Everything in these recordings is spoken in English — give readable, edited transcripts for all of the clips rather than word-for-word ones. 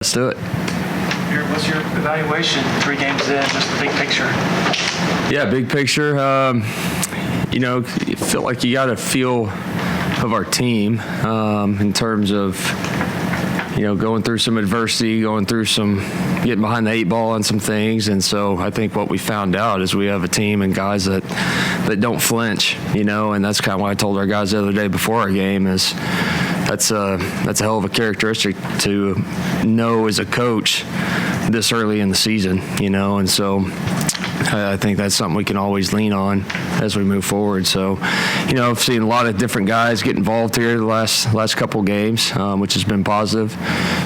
Let's do it. What's your evaluation 3 games in, just the big picture? Yeah, big picture. You feel like you got a feel of our team in terms of, going through some adversity, getting behind the 8 ball on some things. And so I think what we found out is we have a team and guys that don't flinch, and that's kind of what I told our guys the other day before our game is that's a hell of a characteristic to know as a coach this early in the season, and so I think that's something we can always lean on as we move forward. So, I've seen a lot of different guys get involved here the last couple games, which has been positive.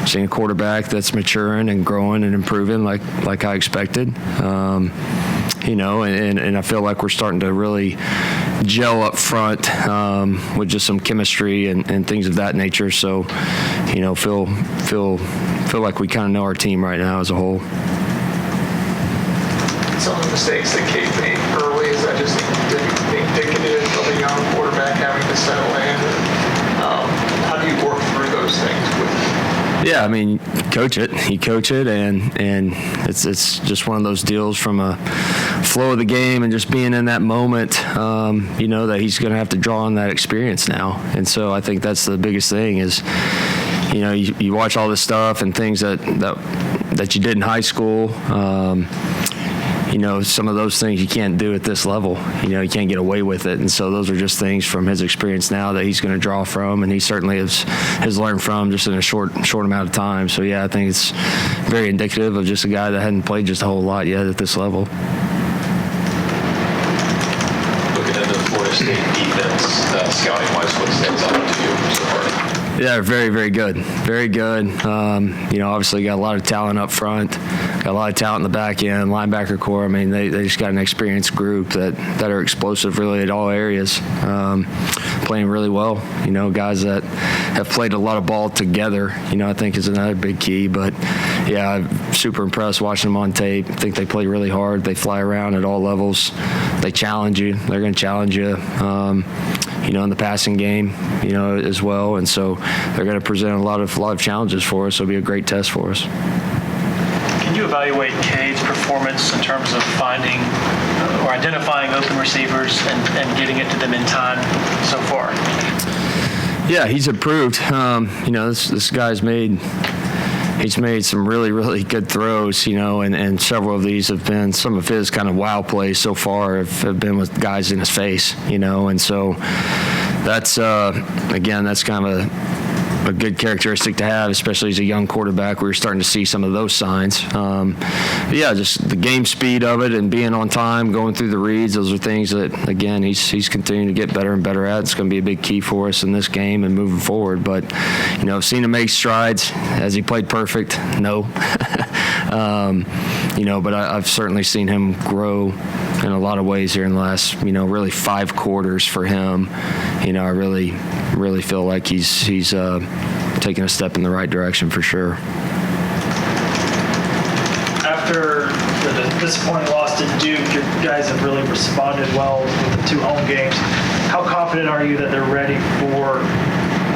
Seeing a quarterback that's maturing and growing and improving like I expected. And I feel like we're starting to really gel up front with just some chemistry and things of that nature. So, feel like we kind of know our team right now as a whole. Some of the mistakes that Cade made early, is that just indicative of a young quarterback having to settle in? How do you work through those things with him? Yeah, I mean, you coach it, and it's just one of those deals from a flow of the game and just being in that moment, that he's going to have to draw on that experience now. And so I think that's the biggest thing is, you watch all this stuff and things that you did in high school. Some of those things you can't do at this level. You can't get away with it. And so those are just things from his experience now that he's going to draw from, and he certainly has learned from just in a short amount of time. So, yeah, I think it's very indicative of just a guy that hadn't played just a whole lot yet at this level. Looking at the Florida State defense, scouting-wise, what stands out to you so far? Yeah, very, very good. Very good. Obviously got a lot of talent up front, got a lot of talent in the back end, linebacker core. I mean, they just got an experienced group that are explosive really at all areas, playing really well. Guys that have played a lot of ball together, I think is another big key. But, yeah, I'm super impressed watching them on tape. I think they play really hard. They fly around at all levels. They challenge you. They're going to challenge you. In the passing game, as well. And so they're going to present a lot of challenges for us. It'll be a great test for us. Can you evaluate Cade's performance in terms of finding or identifying open receivers and getting it to them in time so far? Yeah, he's improved. This guy's made some really, really good throws, and several of these have been some of his kind of wow plays so far have been with guys in his face, and so that's, again, that's kind of a good characteristic to have, especially as a young quarterback. We're starting to see some of those signs. Just the game speed of it and being on time, going through the reads, those are things that, again, he's continuing to get better and better at. It's going to be a big key for us in this game and moving forward. But, I've seen him make strides. Has he played perfect? No. But I've certainly seen him grow in a lot of ways here in the last, really 5 quarters for him. I really feel like he's taking a step in the right direction for sure. After the disappointing loss to Duke, your guys have really responded well with the 2 home games. How confident are you that they're ready for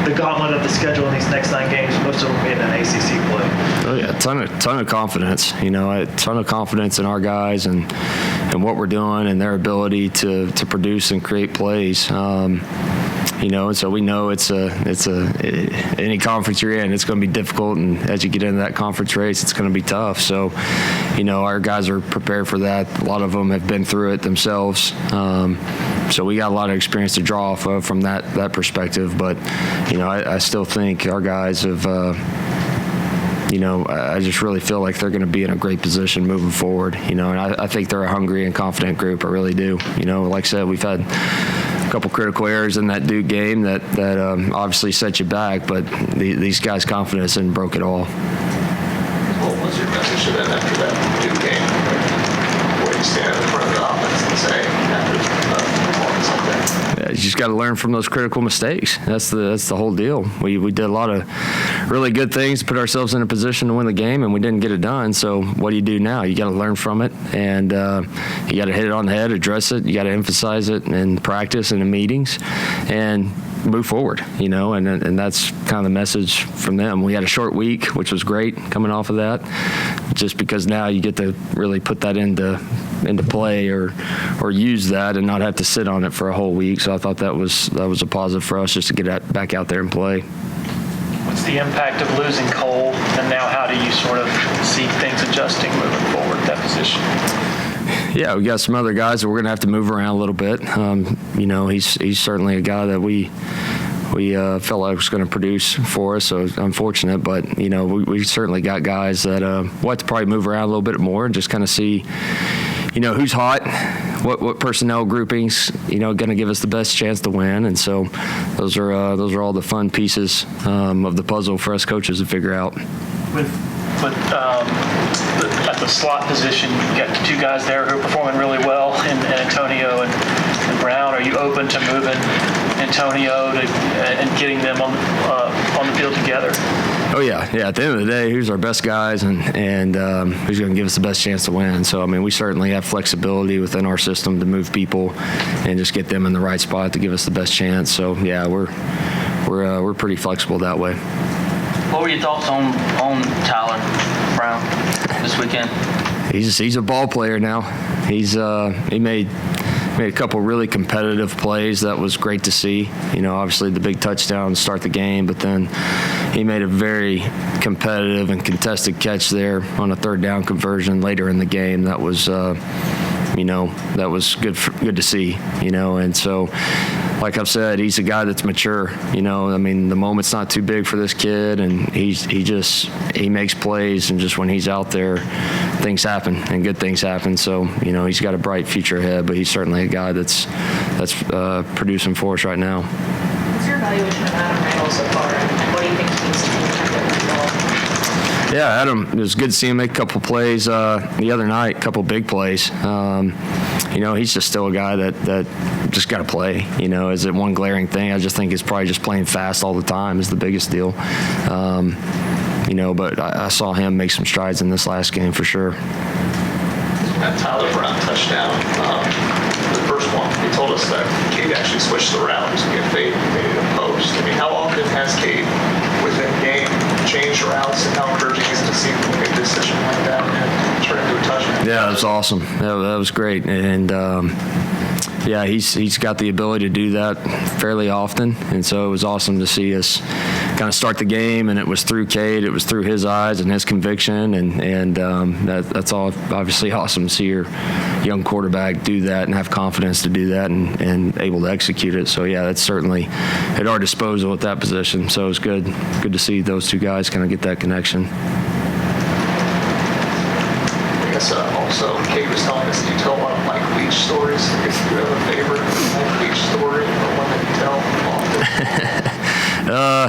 the gauntlet of the schedule in these next 9 games, most of them being an ACC play? Oh yeah, ton of confidence. A ton of confidence in our guys and what we're doing and their ability to produce and create plays. And so we know it's any conference you're in, it's going to be difficult, and as you get into that conference race, it's going to be tough. So, our guys are prepared for that. A lot of them have been through it themselves. So we got a lot of experience to draw off of from that perspective. But, I still think our guys have, I just really feel like they're going to be in a great position moving forward, and I think they're a hungry and confident group. I really do. Like I said, we've had a couple critical errors in that Duke game that obviously set you back, but these guys' confidence and broke it all. What was your message to them after that Duke game? Where you stand in front of the offense and say after a performance like that? You just got to learn from those critical mistakes. That's the whole deal. We did a lot of really good things to put ourselves in a position to win the game, and we didn't get it done. So what do you do now? You got to learn from it, and you got to hit it on the head, address it. You got to emphasize it in practice and in meetings, and move forward, and that's kind of the message from them. We had a short week, which was great coming off of that, just because now you get to really put that into play or use that and not have to sit on it for a whole week. So I thought that was a positive for us just to get back out there and play. What's the impact of losing Cole, and now how do you sort of see things adjusting moving forward at that position? Yeah, we got some other guys that we're going to have to move around a little bit. He's certainly a guy that we felt like was going to produce for us, so unfortunate. But, we certainly got guys that we'll have to probably move around a little bit more and just kind of see, who's hot, what personnel groupings, going to give us the best chance to win. And so those are all the fun pieces of the puzzle for us coaches to figure out. At the slot position, you've got two guys there who are performing really well, in Antonio and Brown. Are you open to moving Antonio and getting them on the field together? Oh, yeah. At the end of the day, who's our best guys and who's going to give us the best chance to win. So, we certainly have flexibility within our system to move people and just get them in the right spot to give us the best chance. So, yeah, we're pretty flexible that way. What were your thoughts on Tyler Brown this weekend? He's a ball player now. He made a couple really competitive plays. That was great to see. Obviously the big touchdown to start the game, but then he made a very competitive and contested catch there on a third down conversion later in the game. That was that was good to see. And so, like I've said, he's a guy that's mature. The moment's not too big for this kid, and he makes plays, and just when he's out there, things happen and good things happen. So he's got a bright future ahead, but he's certainly a guy that's producing for us right now. What's your evaluation of Adam Randall so far, and what do you think he needs to do to get the ball? Yeah, Adam, it was good to see him make a couple plays the other night, a couple big plays. He's just still a guy that just got to play. Is it one glaring thing? I just think it's probably just playing fast all the time is the biggest deal. But I saw him make some strides in this last game for sure. That Tyler Brown touchdown, the first one, he told us that Cade actually switched the route to get fade and made it a post. How often has Cade within game changed routes, and how encouraging is it to see him make a decision like that and turn into a touchdown? Yeah, that was awesome. That was great. And yeah, he's got the ability to do that fairly often, and so it was awesome to see us kind of start the game, and it was through Cade, it was through his eyes and his conviction, and that's all obviously awesome to see your young quarterback do that and have confidence to do that and able to execute it. So yeah, that's certainly at our disposal at that position. So it was good to see those two guys kind of get that connection. I guess also Cade was telling us that you tell a lot of Mike Leach stories. I guess you have a favorite Mike Leach story, or one that you tell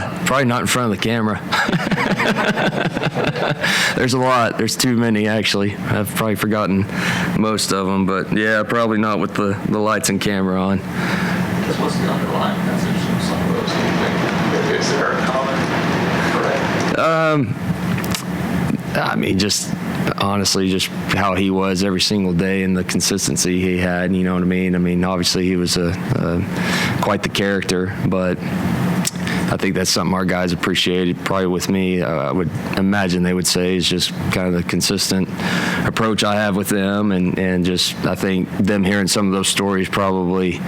often? Probably not in front of the camera. There's a lot. There's too many, actually. I've probably forgotten most of them, but yeah, probably not with the lights and camera on. What's the underlying message of some of those? Is there a common thread? Just honestly, just how he was every single day and the consistency he had. You know what I mean? Obviously he was quite the character, but I think that's something our guys appreciated. Probably with me, I would imagine they would say is just kind of the consistent approach I have with them, and just I think them hearing some of those stories probably,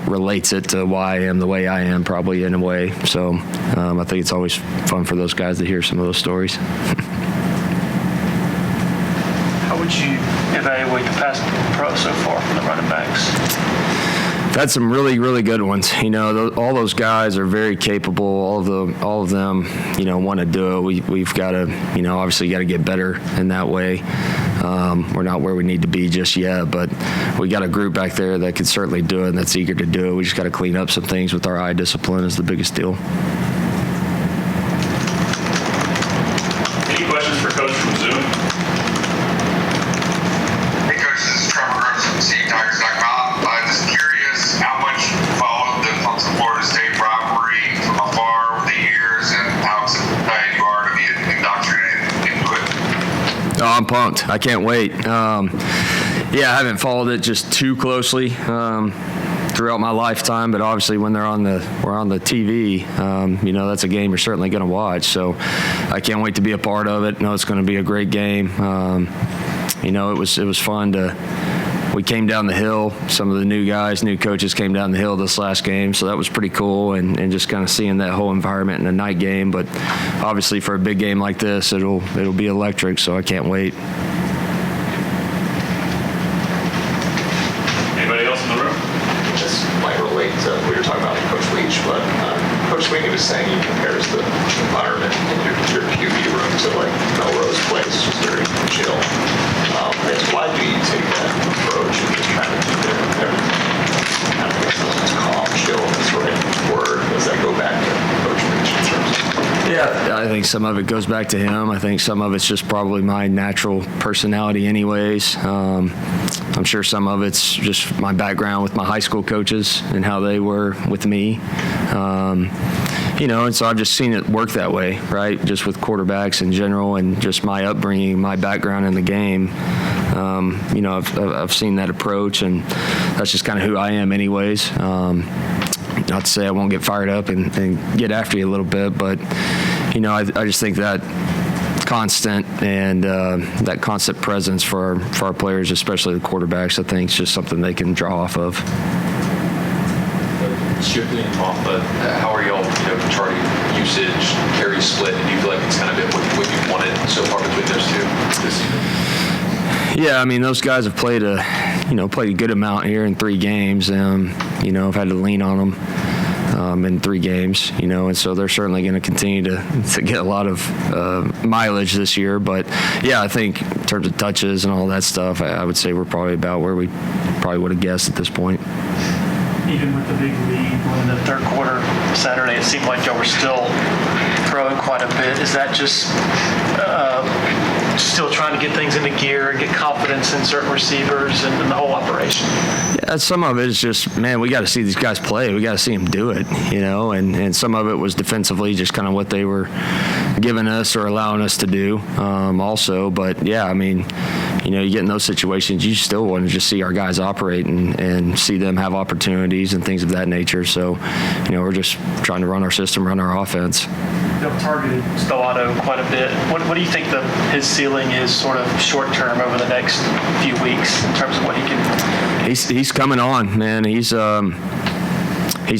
relates it to why I am the way I am, probably in a way. So I think it's always fun for those guys to hear some of those stories. How would you evaluate the pass pro so far from the running backs? Had some really, really good ones. All those guys are very capable. All of them, want to do it. We've got to, obviously got to get better in that way. We're not where we need to be just yet, but we got a group back there that can certainly do it and that's eager to do it. We just got to clean up some things with our eye discipline is the biggest deal. Any questions for Coach from Zoom? Hey, Coach, this is Trevor Grimes from CTigers.com. Just curious how much you followed the Clemson Florida State rivalry from afar over the years and how excited you are to be indoctrinated into it. Oh, I'm pumped. I can't wait. I haven't followed it just too closely. throughout my lifetime, but obviously when we're on the TV, that's a game you're certainly going to watch. So I can't wait to be a part of it. No, it's going to be a great game. It was fun we came down the hill. Some of the new coaches came down the hill this last game, so that was pretty cool, and just kind of seeing that whole environment in a night game. But obviously for a big game like this, it'll be electric, so I can't wait. Anybody else in the room? This might relate to what you're talking about with Coach Leach, but Coach Sweeney was saying he compares the environment in your QB room to like Melrose Place, just very chill. Why do you take that approach and just trying to keep everything kind of calm, chill, that's the right word? Does that go back to Coach Leach in terms of? Yeah, I think some of it goes back to him. I think some of it's just probably my natural personality anyways. I'm sure some of it's just my background with my high school coaches and how they were with me. And so I've just seen it work that way, right? Just with quarterbacks in general and just my upbringing, my background in the game. I've seen that approach, and that's just kind of who I am anyways. Not to say I won't get fired up and get after you a little bit, but, I just think that constant and that constant presence for our players, especially the quarterbacks, I think is just something they can draw off of. Shifting off, but how are y'all, charting usage, carry split, and do you feel like it's kind of been what you wanted so far between those two this season? Yeah, those guys have played a good amount here in 3 games. I've had to lean on them in 3 games, and so they're certainly going to continue to get a lot of mileage this year. But yeah, I think in terms of touches and all that stuff, I would say we're probably about where we probably would have guessed at this point. Even with the big lead in the third quarter Saturday, it seemed like y'all were still throwing quite a bit. Is that just still trying to get things into gear and get confidence in certain receivers and the whole operation? Yeah, some of it is just, man, we got to see these guys play. We got to see them do it, and some of it was defensively just kind of what they were giving us or allowing us to do also. But, yeah, you get in those situations, you still want to just see our guys operate and see them have opportunities and things of that nature. So, we're just trying to run our system, run our offense. You've targeted Stellato quite a bit. What do you think his ceiling is sort of short term over the next few weeks in terms of what he can? He's coming on, man. He's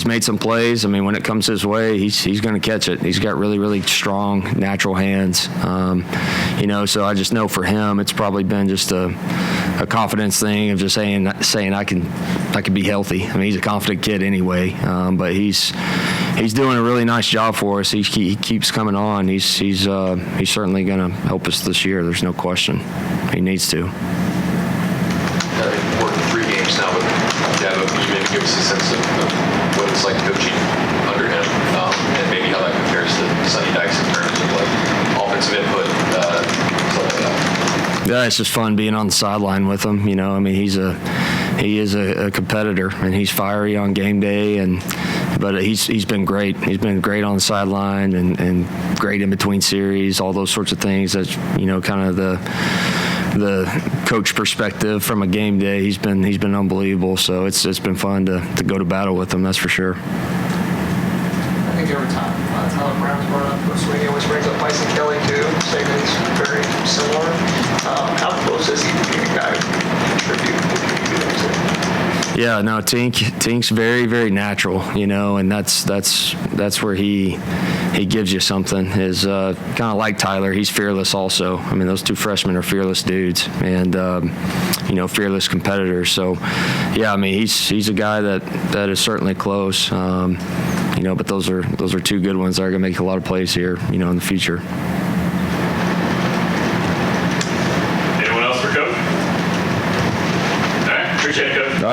made some plays. When it comes his way, he's going to catch it. He's got really, really strong, natural hands. So I just know for him, it's probably been just a confidence thing of just saying I can be healthy. He's a confident kid anyway, but he's doing a really nice job for us. He keeps coming on. He's certainly going to help us this year. There's no question. He needs to. Working 3 games now, but you maybe give us a sense of what it's like coaching under him, and maybe how that compares to Sonny Dykes in terms of like offensive input, stuff like that. Yeah, it's just fun being on the sideline with him. He is a competitor, and he's fiery on game day, but he's been great. He's been great on the sideline and great in between series, all those sorts of things. That's kind of the coach perspective from a game day. He's been unbelievable. So it's been fun to go to battle with him. That's for sure. I think every time Tyler Brown's brought up, Coach Sweeney always brings up Tyson Kelly too, saying that he's very similar. How close is he to being a guy who can contribute to the community? Yeah, no, Tink's very, very natural, and that's where he gives you something. Is kind of like Tyler. He's fearless also. Those 2 freshmen are fearless dudes and fearless competitors. So yeah, he's a guy that is certainly close. But those are 2 good ones that are going to make a lot of plays here, in the future.